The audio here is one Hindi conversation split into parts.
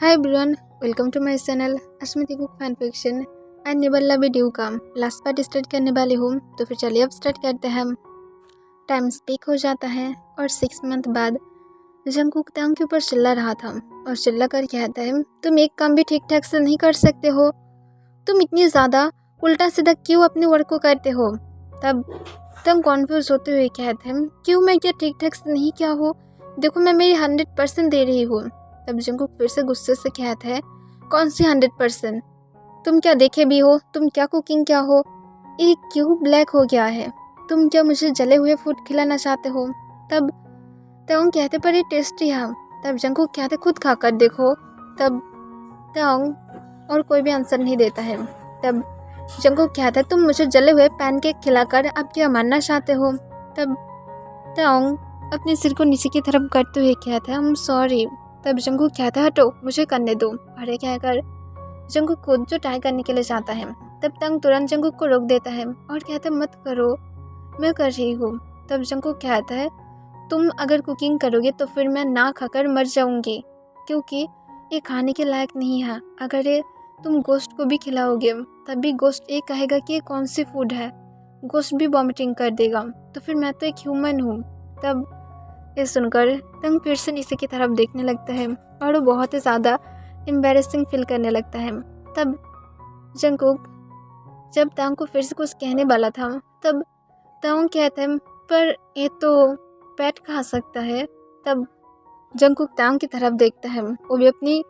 Hi everyone, welcome to my channel Asmita cook fan fiction. आज निबल्ला वीडियो का लास्ट पार्ट स्टार्ट करने वाली हूँ, तो फिर चलिए अब स्टार्ट करते हैं। टाइम स्पीक हो जाता है और 6 मंथ बाद जंगकुक तांग के ऊपर चिल्ला रहा था और चिल्ला कर कहता है, तुम एक काम भी ठीक ठाक से नहीं कर सकते हो, तुम इतनी ज़्यादा उल्टा सीधा क्यों अपने वर्क को करते हो। तब तंग कॉन्फ्यूज होते हुए कहते हैं, क्यों मैं क्या ठीक ठाक से नहीं किया हो, देखो मैं मेरी 100% दे रही हूँ। तब जंगकुक फिर से गुस्से से कहता है, कौन सी 100%, तुम क्या देखे भी हो, तुम क्या कुकिंग क्या हो, ये क्यों ब्लैक हो गया है, तुम क्या मुझे जले हुए फूड खिलाना चाहते हो। तब ताओंग कहते, पर ये टेस्टी है। तब जंगकुक कहते, खुद खाकर देखो। तब ताओंग और कोई भी आंसर नहीं देता है। तब जंगकुक कहता है, तुम मुझे जले हुए पैनकेक खिलाकर अब क्या मानना चाहते हो। तब ताओंग अपने सिर को नीचे की तरफ करते हुए कहता है, आई एम सॉरी। तब जंगकुक कहता है, हटो मुझे करने दो। अरे कहकर जंगकुक खुद जो ट्राई करने के लिए जाता है, तब तांग तुरंत जंगकुक को रोक देता है और कहता है, मत करो, मैं कर रही हूँ। तब जंगकुक कहता है, तुम अगर कुकिंग करोगे तो फिर मैं ना खाकर मर जाऊंगी, क्योंकि ये खाने के लायक नहीं है। अगर ये तुम गोश्त को भी खिलाओगे तब भी गोश्त ये कहेगा कि ये कौन सी फूड है, गोश्त भी वॉमिटिंग कर देगा, तो फिर मैं तो एक ह्यूमन हूँ। तब ये सुनकर तंग फिर से नीचे की तरफ देखने लगता है और वो बहुत ही ज़्यादा एम्बैरेसिंग फील करने लगता है। तब जंगकुक जब तांग को फिर से कुछ कहने वाला था, तब तांग कहता है, पर ये तो पेट खा सकता है। तब जंगकुक तांग की तरफ देखता है, वो भी अपनी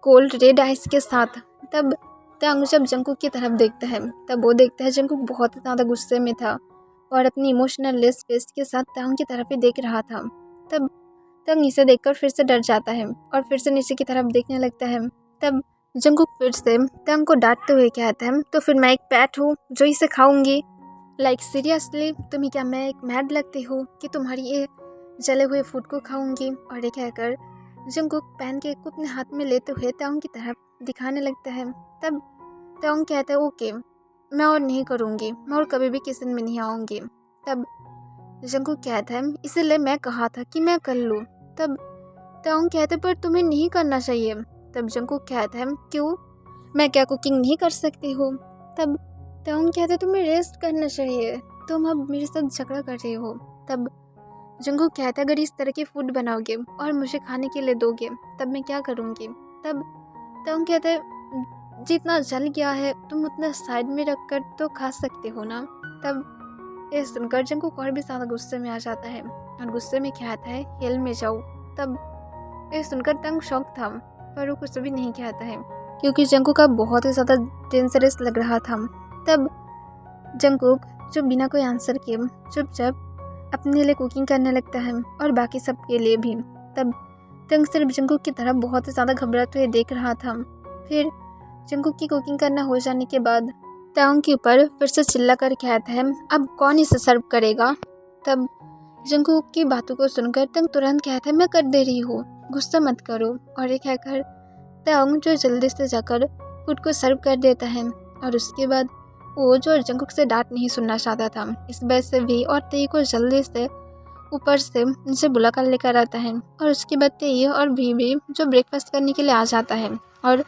कोल्ड रेड आइस के साथ। तब तांग जब जंगकुक की तरफ देखता है, तब वो देखता है जंगकुक बहुत ही ज़्यादा गुस्से में था और अपनी इमोशनल लेस फेस के साथ तांग की तरफ ही देख रहा था। तब तांग नीचे देखकर फिर से डर जाता है और फिर से नीचे की तरफ देखने लगता है। तब जंगकुक फिर से तांग को डांटते हुए कहता है, तो फिर मैं एक पैट हूँ जो इसे खाऊंगी, लाइक सीरियसली तुम्हें क्या मैं एक मैड लगती हूँ कि तुम्हारी ये जले हुए फूड को खाऊंगी। और ये कहकर जंगकुक पैनकेक को अपने हाथ में लेते हुए तांग की तरफ दिखाने लगता है। तब तांग कहता है, ओके मैं और नहीं करूँगी, मैं और कभी भी किचन में नहीं आऊँगी। तब जंगकुक कहता है, इसीलिए मैं कहा था कि मैं कर लूँ। तब तांग कहते, पर तुम्हें नहीं करना चाहिए। तब जंगकुक कहता है, क्यों, मैं क्या कुकिंग नहीं कर सकती हूँ। तब तांग कहते, तुम्हें रेस्ट करना चाहिए, तुम अब मेरे साथ झगड़ा कर रहे हो। तब जंगकुक कहता है, अगर इस तरह के फूड बनाओगे और मुझे खाने के लिए दोगे तब मैं क्या करूँगी। तब तांग कहता है, जितना जल गया है तुम उतना साइड में रख कर तो खा सकते हो ना। तब ये सुनकर जंगकुक और भी ज़्यादा गुस्से में आ जाता है और गुस्से में कहता है, हेल में जाओ। तब ये सुनकर तांग शॉक था, पर वो कुछ भी नहीं कहता है क्योंकि जंगकुक का बहुत ही ज़्यादा डेंजरस लग रहा था। तब जंगकुक जो बिना कोई आंसर किए चुपचाप अपने लिए कुकिंग करने लगता है और बाकी सब के लिए भी। तब तांग सिर्फ जंगकुक की तरफ बहुत ही ज़्यादा घबराते हुए देख रहा था। फिर जंगकुक की कुकिंग करना हो जाने के बाद तांग के ऊपर फिर से चिल्ला कर कहता है, अब कौन इसे सर्व करेगा। तब जंगकुक की बातों को सुनकर तांग तुरंत कहता है, मैं कर दे रही हूँ, गुस्सा मत करो। और ये कहकर तांग जो जल्दी से जाकर फूड को सर्व कर देता है और उसके बाद वो जो जंगकुक से डांट नहीं सुनना चाहता था, इस वजह से भी और तेई को जल्दी से ऊपर से नीचे बुला कर लेकर आता है और उसके बाद तेई और भी जो ब्रेकफास्ट करने के लिए आ जाता है और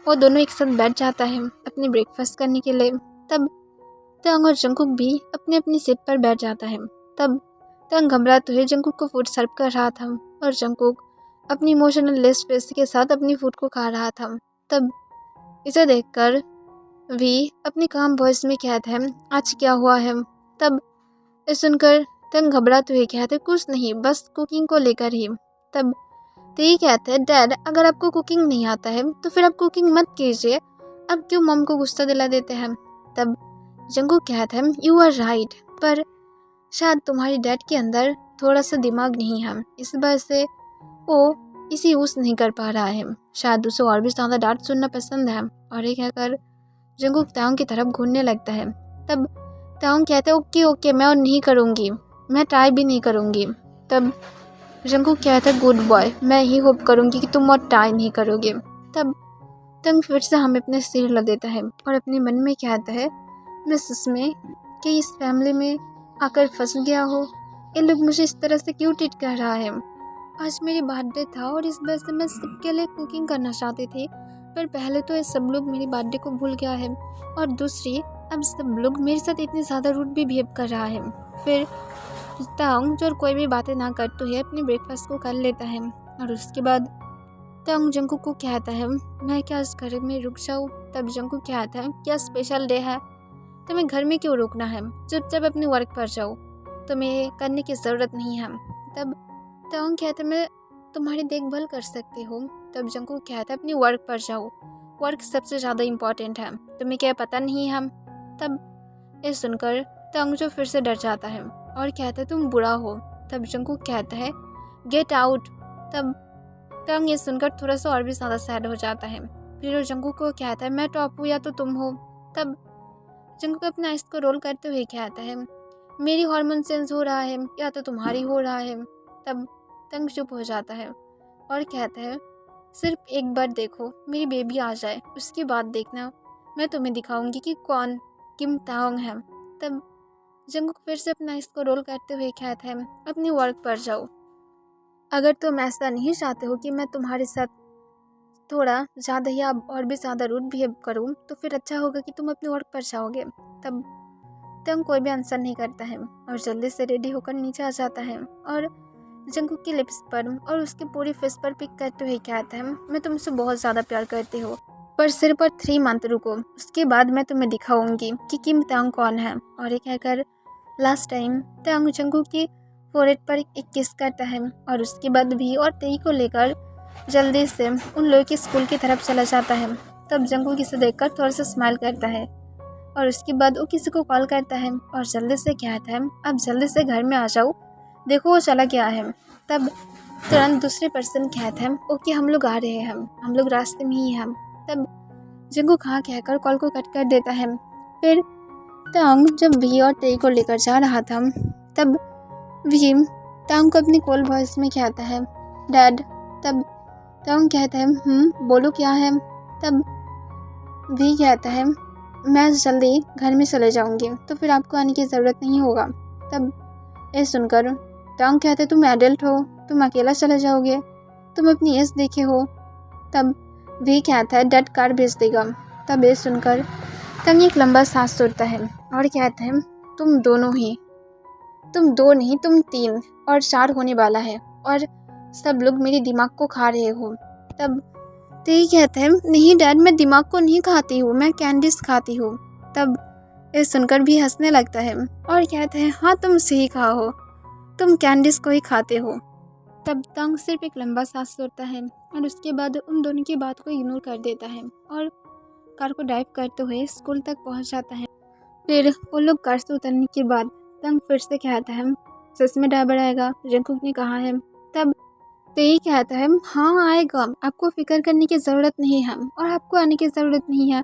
वो दोनों एक साथ बैठ जाता है अपनी ब्रेकफास्ट करने के लिए। तब तांग और जंगकुक भी अपनी अपनी सीट पर बैठ जाता है। तब तांग घबराते हुए जंगकुक को फूड सर्व कर रहा था और जंगकुक अपनी इमोशनल लेस फेस के साथ अपनी फूड को खा रहा था। तब इसे देखकर भी अपनी काम वॉइस में कहता है, आज क्या हुआ है। तब ये सुनकर तंग घबराते हुए कहते, कुछ नहीं, बस कुकिंग को लेकर ही। तब तेई कहते हैं, डैड अगर आपको कुकिंग नहीं आता है तो फिर आप कुकिंग मत कीजिए, अब क्यों मम को गुस्सा दिला देते हैं। तब जंगकुक कहता है, यू आर राइट, पर शायद तुम्हारी डैड के अंदर थोड़ा सा दिमाग नहीं है, इस वजह से वो इसे यूज़ नहीं कर पा रहा है, शायद उसे और भी ज़्यादा डांट सुनना पसंद है। और ये कहकर जंगकुक तांग की तरफ घूरने लगता है। तब तांग कहता है, ओके ओके मैं और नहीं करूँगी, मैं ट्राई भी नहीं करूँगी। तब जंगकुक कहता है, गुड बॉय, मैं ही होप करूँगी कि तुम और ट्राई नहीं करोगे। तब तांग फिर से हमें अपने सिर हिला देता है और अपने मन में कहता है, मैं सच में कि इस फैमिली में आकर फंस गया हो, ये लोग मुझे इस तरह से क्यों ट्रीट कर रहा है। आज मेरी बर्थडे था और इस वजह से मैं सबके लिए कुकिंग करना चाहती थी, पर पहले तो ये सब लोग मेरी बर्थडे को भूल गया है और दूसरी अब सब लोग मेरे साथ इतनी ज़्यादा रूड भी बिहेव कर रहा है। फिर तांग जो कोई भी बातें ना करते हुए अपने ब्रेकफास्ट को कर लेता है और उसके बाद तांग जंकुक को कहता है मैं क्या इस घर में रुक जाऊँ। तब जंकुक कहता है क्या स्पेशल डे है, तुम्हें घर में क्यों रुकना है, चुपचाप अपने वर्क पर जाओ, तुम्हें करने की ज़रूरत नहीं है। तब तांग कहता है मैं तुम्हारी देखभाल कर सकती हूँ। तब जंकुक कहता है अपनी वर्क पर जाओ, वर्क सबसे ज़्यादा इम्पॉर्टेंट है, तुम्हें क्या पता नहीं है। तब ये सुनकर तांग जो फिर से डर जाता है और कहता है तुम बुरा हो। तब जंकुक कहता है गेट आउट। तब तांग ये सुनकर थोड़ा सा और भी ज़्यादा सैड हो जाता है। फिर वो जंकुक को कहता है मैं टॉप हूँ या तो तुम हो। तब जंकुक अपने आइस को रोल करते हुए कहता है मेरी हार्मोन चेंज हो रहा है या तो तुम्हारी हो रहा है। तब तांग चुप हो जाता है और कहता है सिर्फ एक बार देखो, मेरी बेबी आ जाए उसके बाद देखना, मैं तुम्हें दिखाऊंगी कि कौन किम तांग है। तब जंकुक फिर से अपना इसको रोल करते हुए कहता है अपनी वर्क पर जाओ, अगर तुम ऐसा नहीं चाहते हो कि मैं तुम्हारे साथ थोड़ा ज़्यादा या और भी ज़्यादा रूड बिहेव करूँ तो फिर अच्छा होगा कि तुम अपने वर्क पर जाओगे। तब तांग कोई भी आंसर नहीं करता है और जल्दी से रेडी होकर नीचे आ जाता है और जंकुक की लिप्स पर और उसके पूरी फेस पर पिक करते हुए कहता है मैं तुमसे बहुत ज़्यादा प्यार करती हूँ, पर सिर्फ पर 3 मंथ रुको, उसके बाद मैं तुम्हें दिखाऊंगी कि किम तांग कौन है। और ये कहकर लास्ट टाइम तांग जंकुक की फोरहेड पर एक किस करता है और उसके बाद भी और तेई को लेकर जल्दी से उन लोगों के स्कूल की तरफ चला जाता है। तब जंकुक इसे देखकर थोड़ा सा स्माइल करता है और उसके बाद वो किसी को कॉल करता है और जल्दी से कहता है अब जल्दी से घर में आ जाओ, देखो वो चला गया है। तब तुरंत दूसरे पर्सन कहता है ओके हम लोग आ रहे हैं, हम लोग रास्ते में ही हैं। तब जंकुक हाँ कहकर कॉल को कट कर देता है। फिर तांग जब वी और तेई को लेकर जा रहा था तब वी तांग को अपनी कॉल वॉइस में कहता है डैड। तब तांग कहता है बोलो क्या है। तब वी कहता है मैं जल्दी घर में चले जाऊंगी तो फिर आपको आने की ज़रूरत नहीं होगा। तब ये सुनकर तांग कहते तुम एडल्ट हो, तुम अकेला चले जाओगे, तुम अपनी एज देखे हो। तब वी कहता है डैड कार भेज देगा। तब ये सुनकर तांग एक लंबा सांस छोड़ता है और कहता है तुम दोनों ही, तुम 2 नहीं तुम 3 और 4 होने वाला है और सब लोग मेरे दिमाग को खा रहे हो। तब तेई कहता है नहीं डैड मैं दिमाग को नहीं खाती हूँ, मैं कैंडीज खाती हूँ। तब ये सुनकर भी हंसने लगता है और कहता है हाँ तुम सही कहा हो, तुम कैंडीज को ही खाते हो। तब तांग सिर्फ एक लंबा सांस छोड़ता है और उसके बाद उन दोनों की बात को इग्नोर कर देता है और कार को ड्राइव करते हुए स्कूल तक पहुंच जाता है। फिर वो लोग कार से उतरने के बाद तांग फिर से कहता है सच में ड्राइवर आएगा, जंकुक ने कहा है। तब तेई कहता है हाँ आएगा, आपको फिक्र करने की ज़रूरत नहीं है और आपको आने की ज़रूरत नहीं है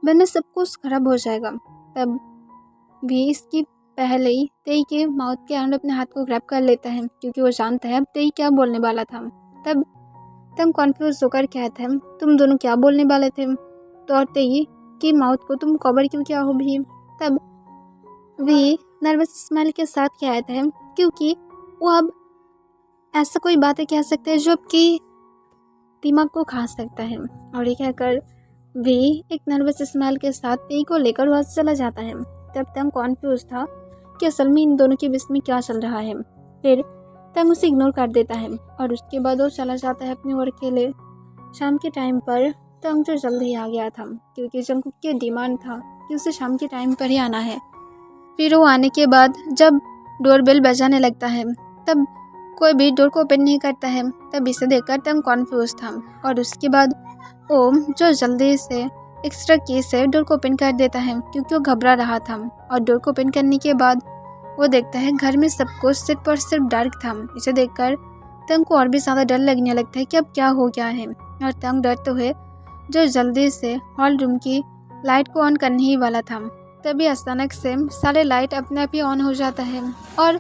वरना सब कुछ खराब हो जाएगा। तब भी इसकी पहले ही तेई के माउथ के अंदर अपने हाथ को ग्रैब कर लेता है क्योंकि वो जानता है अब तेई क्या बोलने वाला था। तब तंग कॉन्फ्यूज होकर कहता है तुम दोनों क्या बोलने वाले थे, तो और तेई की माउथ को तुम कवर क्यों किया हो भी। तब वे नर्वस स्माइल के साथ कहता है क्योंकि वो अब ऐसा कोई बातें कह सकते हैं जो आपकी दिमाग को खा सकता है। और ये कहकर वे एक नर्वस स्माइल के साथ तेई को लेकर वहाँ से चला जाता है। तब तंग कॉन्फ्यूज था कि असल में इन दोनों के बीच में क्या चल रहा है। फिर तंग उसे इग्नोर कर देता है और उसके बाद वो चला जाता है अपने वर्क के लिए। शाम के टाइम पर तंग जो जल्द ही आ गया था क्योंकि जंकुक की डिमांड था कि उसे शाम के टाइम पर ही आना है। फिर वो आने के बाद जब डोरबेल बजाने लगता है तब कोई भी डोर को ओपन नहीं करता है। तब इसे देखकर तंग कॉन्फ्यूज था और उसके बाद ओम जो जल्दी से एक्स्ट्रा की से डोर को ओपन कर देता है क्योंकि वो घबरा रहा था। और डोर को ओपन करने के बाद वो देखता है घर में सब कुछ सिर्फ और सिर्फ डार्क था। इसे देखकर तंग को और भी ज़्यादा डर लगने लगता है कि अब क्या हो गया है। और तंग डरते हुए जो जल्दी से हॉल रूम की लाइट को ऑन करने ही वाला था तभी अचानक से सारे लाइट अपने आप ही ऑन हो जाता है और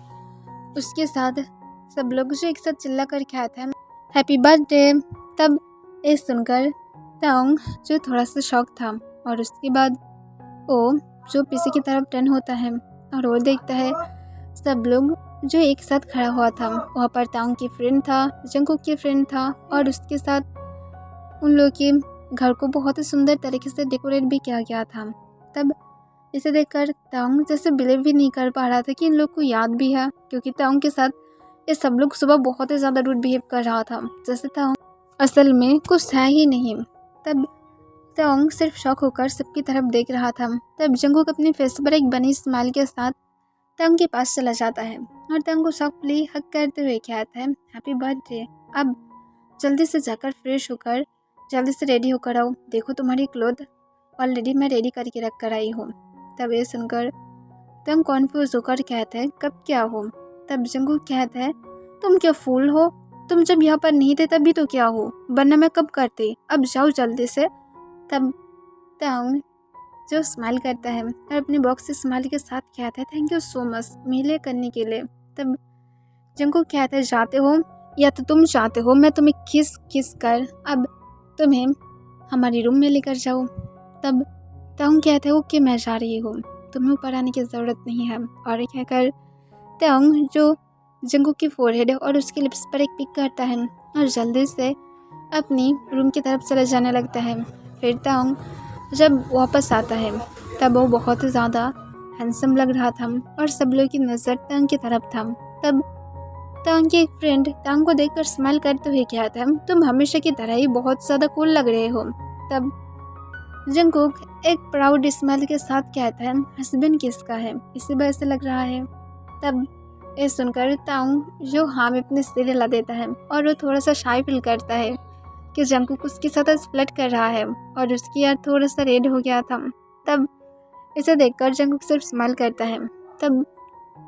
उसके साथ सब लोग जो एक साथ चिल्ला कर कहते हैं हैप्पी बर्थडे। तब ये सुनकर तंग जो थोड़ा सा शॉक था और उसके बाद वो जो पीछे की तरफ टर्न होता है और वो देखता है सब लोग जो एक साथ खड़ा हुआ था। वहाँ पर तांग की फ्रेंड था, जंगकुक की फ्रेंड था और उसके साथ उन लोगों के घर को बहुत ही सुंदर तरीके से डेकोरेट भी किया गया था। तब इसे देखकर तांग जैसे बिलीव भी नहीं कर पा रहा था कि इन लोग को याद भी है, क्योंकि तांग के साथ ये सब लोग सुबह बहुत ही ज़्यादा रूड बिहेव कर रहा था, जैसे तांग असल में कुछ है ही नहीं। तब तांग सिर्फ शॉक होकर सबकी तरफ देख रहा था। तब जंगकुक अपने फेस पर एक बनी स्माइल के साथ तांग के पास चला जाता है और तांग को सॉफ्टली हग करते हुए कहता है, हैप्पी बर्थडे। अब जल्दी से जाकर फ्रेश होकर जल्दी से रेडी होकर आओ, देखो तुम्हारी क्लोथ ऑलरेडी मैं रेडी करके रख कर आई हूँ। तब ये सुनकर तांग कॉन्फ्यूज होकर कहता है, कब क्या हो? तब जंगकुक कहता है, तुम क्या फूल हो? तुम जब यहाँ पर नहीं थे तभी तो क्या हो, वरना मैं कब करती, अब जाओ जल्दी से। तब तांग जो स्माइल करता है और अपने बॉक्स से स्माइल के साथ कहता है, थैंक यू सो मच मेरे लिए करने के लिए। तब जंगकुक कहता है, जाते हो या तो तुम चाहते हो मैं तुम्हें किस किस कर अब तुम्हें हमारे रूम में लेकर जाऊँ? तब तांग कहता है, ओके मैं जा रही हूँ, तुम्हें ऊपर आने की ज़रूरत नहीं है। और कहकर तांग जो जंगकुक की फोरहेड और उसके लिप्स पर एक पिक करता है और जल्दी से अपनी रूम की तरफ चले जाने लगता है। फिर तांग जब वापस आता है तब वो बहुत ही ज़्यादा हैंडसम लग रहा था और सब लोगों की नज़र तांग की तरफ था। तब तांग की एक फ्रेंड तांग को देखकर स्माइल करते हुए कहता है, तुम हमेशा की तरह ही बहुत ज़्यादा कूल लग रहे हो। तब जंगकुक एक प्राउड स्माइल के साथ कहता है, हस्बैंड किसका है, इसी वजह से लग रहा है। तब ये सुनकर तांग जो हाँ में अपने सिर हिला देता है और वो थोड़ा सा शाय फील करता है कि जंगकुक उसके साथ फ्लर्ट कर रहा है और उसकी यार थोड़ा सा रेड हो गया था। तब इसे देखकर जंगकुक सिर्फ स्माइल करता है। तब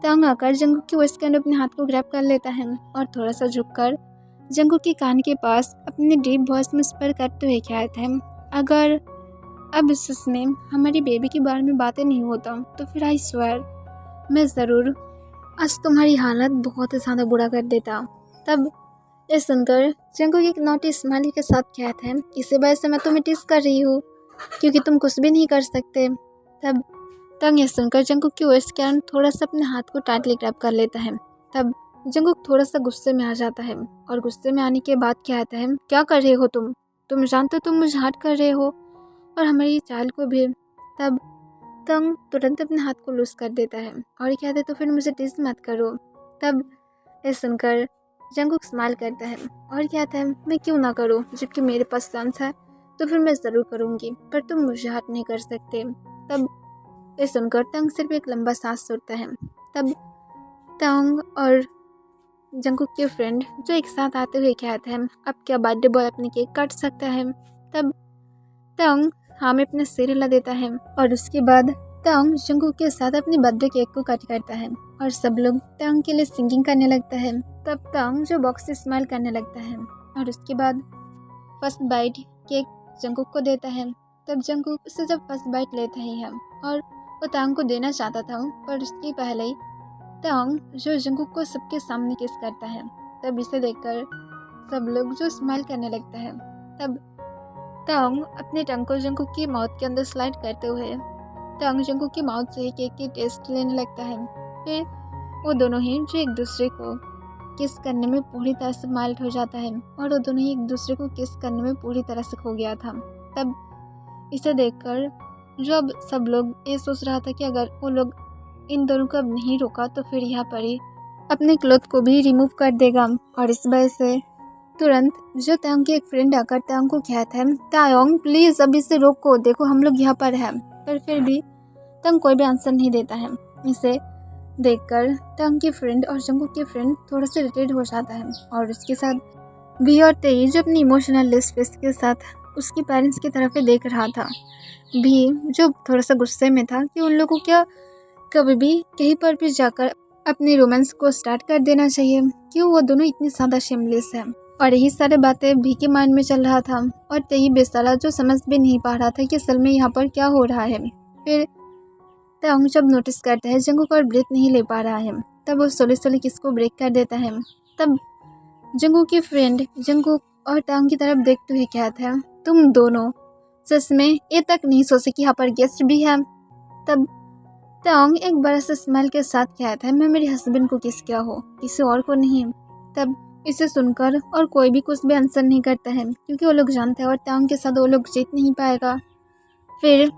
तांग आकर जंगकुक की वेस्ट के अंदर अपने हाथ को ग्रैब कर लेता है और थोड़ा सा झुककर जंगकुक के कान के पास अपने डीप वॉइस में स्पर करते हुए कहता है, अगर अब इसमें हमारी बेबी के बारे में बातें नहीं होता तो फिर आई स्वेयर मैं ज़रूर आज तुम्हारी हालत बहुत ही ज़्यादा बुरा कर देता। तब ये सुनकर जंगकुक एक नोटी स्माइल के साथ कहता है, इसी वजह से मैं तुम्हें टिस कर रही हूँ क्योंकि तुम कुछ भी नहीं कर सकते। तब तांग ये सुनकर जंगकुक की वेस्ट के अंदर थोड़ा सा अपने हाथ को टाइटली ग्रैब कर लेता है। तब जंगकुक थोड़ा सा गुस्से में आ जाता है और गुस्से में आने के बाद कहता है, क्या कर रहे हो तुम जानते हो तुम मुझे हर्ट कर रहे हो और हमारी चाइल्ड को भी। तब तांग तुरंत अपने हाथ को लूज कर देता है और कहता है, तो फिर मुझे टिस मत करो। तब ये सुनकर जंगकुक स्माइल करता है और कहता है, मैं क्यों ना करूँ, जबकि मेरे पास चांस है तो फिर मैं ज़रूर करूँगी, पर तुम मुझे हर्ट नहीं कर सकते। तब ये सुनकर तांग सिर्फ एक लंबा सांस छोड़ता है। तब तांग और जंगकुक के फ्रेंड जो एक साथ आते हुए कहते हैं, अब क्या बर्थडे बॉय अपनी केक काट सकता है? तब तांग हाँ में अपने सिर हिला देता है और उसके बाद तांग जंगकुक के साथ अपनी बर्थडे केक को कट करता है और सब लोग तांग के लिए सिंगिंग करने लगता है। तब तांग जो बॉक्स से स्माइल करने लगता है और उसके बाद फर्स्ट बाइट केक जंगकुक को देता है। तब जंगकुक उससे जब फर्स्ट बाइट लेता ही है और वो तांग को देना चाहता था, पर उसके पहले ही तांग जो जंगकुक को सबके सामने किस करता है। तब इसे देखकर सब लोग जो स्माइल करने लगता है। तब तांग अपने टंग को जंगकुक की माउथ के अंदर स्लाइड करते हुए तांग जंगकुक की माउथ से केक की टेस्ट लेने लगता है। फिर वो दोनों ही जो एक दूसरे को किस करने में पूरी तरह से माइल्ड हो जाता है और वो दोनों ही एक दूसरे को किस करने में पूरी तरह से खो गया था। तब इसे देखकर जो अब सब लोग ये सोच रहा था कि अगर वो लोग इन दोनों को अब नहीं रोका तो फिर यहाँ पर ही अपने क्लोथ को भी रिमूव कर देगा। और इस वजह से तुरंत जो तांग की एक फ्रेंड आकर तांग को कहता है, तायोंग प्लीज़ अभी से रोको, देखो हम लोग यहाँ पर हैं। पर फिर भी तांग कोई भी आंसर नहीं देता है। इसे देखकर तांग की फ्रेंड और जंगकुक की फ्रेंड थोड़ा सा इरिटेट हो जाता है और उसके साथ भी और तेई जो अपनी इमोशनल लेस फेस के साथ उसके पेरेंट्स की तरफ ही देख रहा था, भी जो थोड़ा सा गुस्से में था कि उन लोगों को क्या कभी भी कहीं पर भी जाकर अपनी रोमांस को स्टार्ट कर देना चाहिए, क्यों वो दोनों इतनी ज़्यादा शेमलेस है। और यही सारी बातें भी के माइंड में चल रहा था और तेई बेचारा जो समझ भी नहीं पा रहा था कि असल में यहाँ पर क्या हो रहा है। फिर तांग जब नोटिस करता है जंगकुक और ब्रेथ नहीं ले पा रहा है, तब वो सोले किसको ब्रेक कर देता है। तब जंगकुक की फ्रेंड जंगकुक और तांग की तरफ देखते हुए कहता है, तुम दोनों सच में ये तक नहीं सोचे कि यहाँ पर गेस्ट भी है। तब ताओंग एक बड़ा सा स्माइल के साथ कहता है, मैं मेरे हस्बैंड को किस किया हो, किसी और को नहीं। तब इसे सुनकर और कोई भी कुछ भी आंसर नहीं करता है, क्योंकि वो लोग जानते हैं और ताओंग के साथ वो लोग जीत नहीं पाएगा। फिर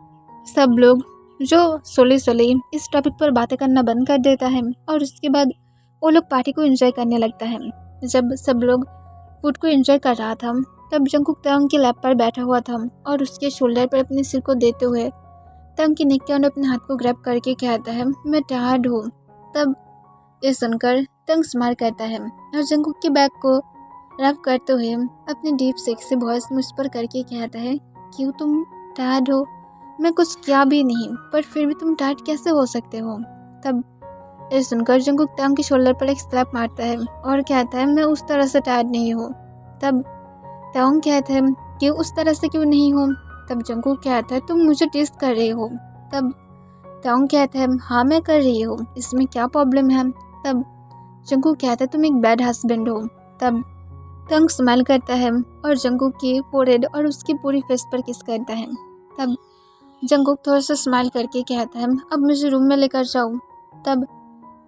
सब लोग जो सोली इस टॉपिक पर बातें करना बंद कर देता है और उसके बाद वो लोग पार्टी को एंजॉय करने लगता है। जब सब लोग फूड को एंजॉय कर रहा था, तब जंगकुक ताओंग के लैप पर बैठा हुआ था और उसके शोल्डर पर अपने सिर को देते हुए ताओंग की नेक के अंदर अपने हाथ को ग्रैब करके कहता है, मैं टायर्ड हूँ। तब ये सुनकर ताओंग स्माइल करता है और जंगकुक के बैग को रब करते हुए अपने डीप सेक्सी वॉइस में उस पर करके कहता है, क्यों तुम टायर्ड हो? मैं कुछ किया भी नहीं, पर फिर भी तुम टायर्ड कैसे हो सकते हो? तब ये सुनकर जंगकुक ताओंग के शोल्डर पर एक स्लैप मारता है और कहता है, मैं उस तरह से टायर्ड नहीं हूँ। तब ताओंग कहता है कि उस तरह से क्यों नहीं हो? तब जंगकुक कहता है, तुम मुझे टेस्ट कर रही हो। तब ताओंग कहता है, हाँ मैं कर रही हूँ, इसमें क्या प्रॉब्लम है? तब जंगकुक कहता है, तुम एक बैड हस्बैंड हो। तब ताओंग स्माइल करता है और जंगकुक की फोरहेड और उसकी पूरी फेस पर किस करता है। तब जंगकुक थोड़ा सा स्माइल करके कहता है, अब मुझे रूम में लेकर जाओ। तब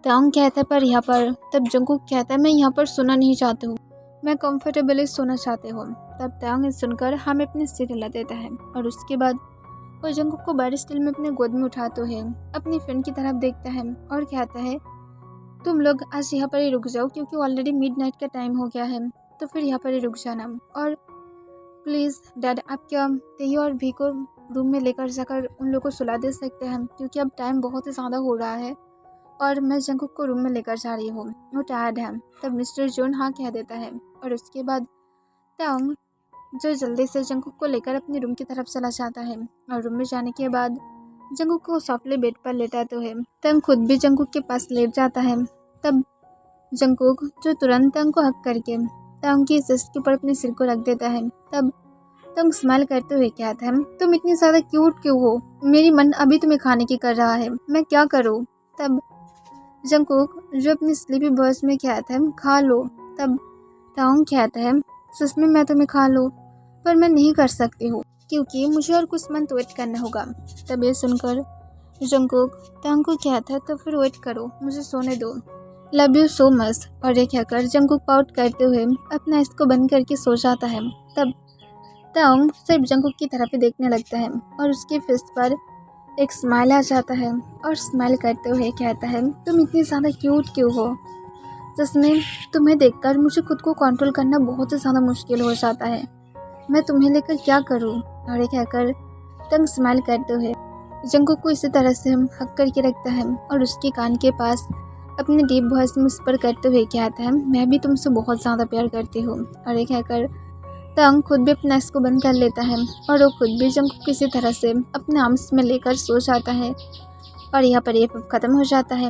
ताओंग कहता है, पर यहाँ पर? तब जंगकुक कहता है, मैं यहाँ पर सोना नहीं चाहती हूँ, मैं कंफर्टेबली सोना चाहती हूँ। तब ताओंग सुनकर हमें अपने सिर हिला देता है और उसके बाद वो जंगकुक को बड़े स्टाइल में अपने गोद में उठाते हुए अपनी फ्रेंड की तरफ देखता है और कहता है, तुम लोग आज यहाँ पर ही रुक जाओ, क्योंकि ऑलरेडी मिडनाइट का टाइम हो गया है, तो फिर यहाँ पर ही रुक जाना। और प्लीज़ डैड, आप क्या तेही और भी को रूम में लेकर जाकर उन लोगों को सुला दे सकते हैं, क्योंकि अब टाइम बहुत ही ज़्यादा हो रहा है और मैं जंगकुक को रूम में लेकर जा रही हूँ, वो टायर्ड है। तब मिस्टर जोन हाँ कह देता है और उसके बाद ताओंग जो जल्दी से जंगकुक को लेकर अपने रूम की तरफ चला जाता है और रूम में जाने के बाद जंगकुक को सॉफ्टली बेड पर लेटाते हुए ताओंग खुद भी जंगकुक के पास लेट जाता है। तब जंगकुक जो तुरंत ताओंग को हक करके ताओंग की चेस्ट के ऊपर अपने सिर को रख देता है। तब ताओंग स्माइल करते हुए कहता है, तुम इतनी ज़्यादा क्यूट क्यों हो? मेरी मन अभी तुम्हें खाने की कर रहा है, मैं क्या करूँ? तब जंगकुक जो अपनी स्लीपी वॉइस में कहता है, खा लो। तब ताओंग कहता है, सच में मैं तुम्हें खा लूँ? पर मैं नहीं कर सकती हूँ, क्योंकि मुझे और कुछ मंथ वेट करना होगा। तब ये सुनकर जंगकुक ताओंग को कहता है, तो फिर वेट करो, मुझे सोने दो, लव यू सो मच। और ये कहकर जंगकुक पाउट करते हुए अपना आँख को बंद करके सो जाता है। तब ताओंग सिर्फ जंगकुक की तरफ ही देखने लगता है और उसके फेस पर एक स्माइल आ जाता है और स्माइल करते हुए कहता है, तुम इतनी ज़्यादा क्यूट क्यों हो, जिसमें तुम्हें देखकर मुझे खुद को कंट्रोल करना बहुत ही ज़्यादा मुश्किल हो जाता है, मैं तुम्हें लेकर क्या करूं? और ये कहकर ताओंग स्माइल करते हुए जंगकुक को इसी तरह से हम हक करके रखता है और उसके कान के पास अपने डीप वॉइस में विस्पर करते हुए कहता है, मैं भी तुमसे बहुत ज़्यादा प्यार करती हूँ। और ये कहकर ताओंग खुद भी अपने आँख को बंद कर लेता है और वो खुद भी जंगकुक किसी तरह से अपने आर्म्स में लेकर सो जाता है। और यहाँ पर ये ख़त्म हो जाता है।